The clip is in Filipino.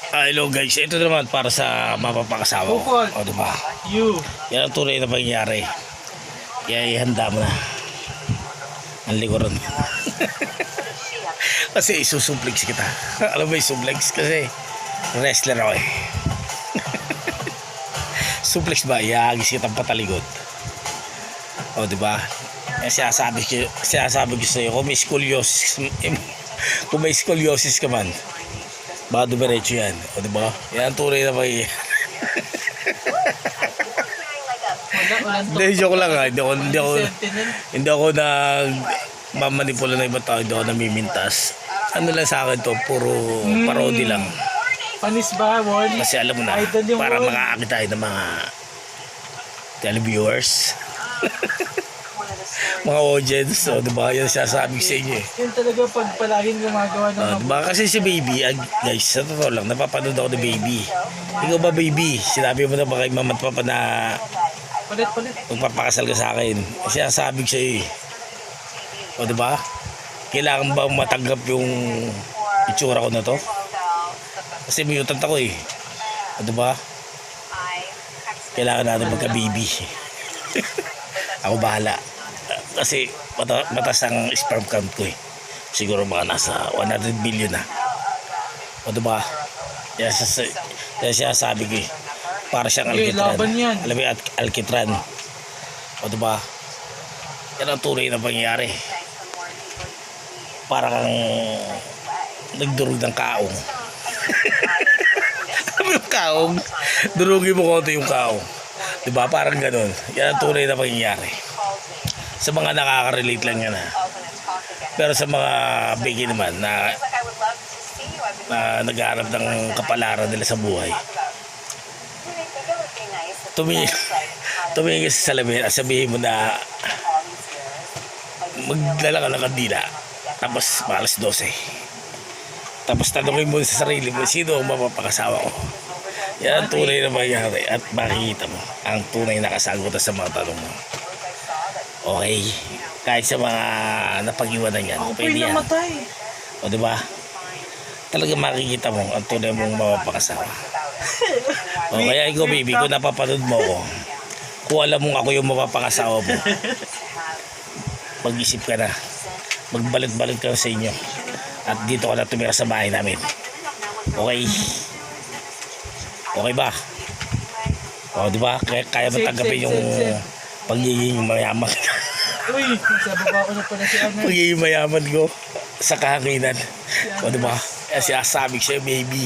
Hello guys, ito naman para sa mapapakasawa ko. O diba? Yan ang tunay na pangyayari. Kaya ihanda mo na ang likuran. Kasi isusuplex kita. Alam mo isuplex? Kasi wrestler ako eh. Suplex ba? Iahagis kitang patalikod. O diba? Sinasabi ko sa'yo, kung may scoliosis ka man, baka dumiretso yan. O diba? Yan ang tunay na pangyayari. Hindi, joke lang ha. Hindi ako nagmamanipula na ibang tao. Hindi ako namimintas. Ano lang sa akin to, puro parody lang. Panis ba, Wall? Kasi alam mo na, para makaakit tayo ng mga televiewers. Mga audience. So, diba? Yan sasabi ko sa inyo eh. Yun talaga pag palaging gumagawa ng Diba? Kasi si Baby, guys, sa totoo lang, napapanood ako ni Baby. Ikaw ba, Baby? Sinabi mo na ba kay Mama at Papa na Palit. magpapakasal ka sa akin? Kasi sabi ko sa'yo eh. O diba? Kailangan ba matanggap yung itsura ko na to? Kasi mutant ako eh. O diba? Kailangan natin magka-baby. Ako bahala. Kasi matas ang sperm count ko eh. Siguro mga nasa 100 billion na. O diba? Kaya siya sabi ko eh. Para siyang alkitran. Alam mo yung alkitran. O diba? Yan ang tunay na pangyayari. Para kang nagdurog ng kaong. Alam mo yung kaong? Durugin mo konti yung kaong. Diba? Parang ganun. Yan ang tunay na pangyayari. Sa mga nakaka-relate lang yan ha. Pero sa mga bigay naman na naghahanap ng kapalaran nila sa buhay, tumingin ka sa salamin at sabihin mo na magdala ka ng kandila tapos alas 12. Tapos tanongin mo sa sarili mo, sino ang mapapakasawa ko? Yan ang tunay na mangyari at makikita mo ang tunay na kasagutan sa mga tanong mo. Okay, kahit sa mga napag-iwanan yan, pwede yan. O diba? Talaga makikita mo ang tunay mong mapapakasawa. O kaya ikaw baby, kung napapanood mo ako, kung alam mong ako yung mapapakasawa mo, mag-isip ka na, magbalik-balik ka sa inyo at dito ka na tumira sa bahay namin. Okay? Okay ba? O diba? Kaya mo tanggapin yung pagiging mayaman. Uy, sa baba ko na pala si Amel. Pagiging mayaman ko sa kahanginan. O diba? Kaya siya sabi ko sa'yo baby.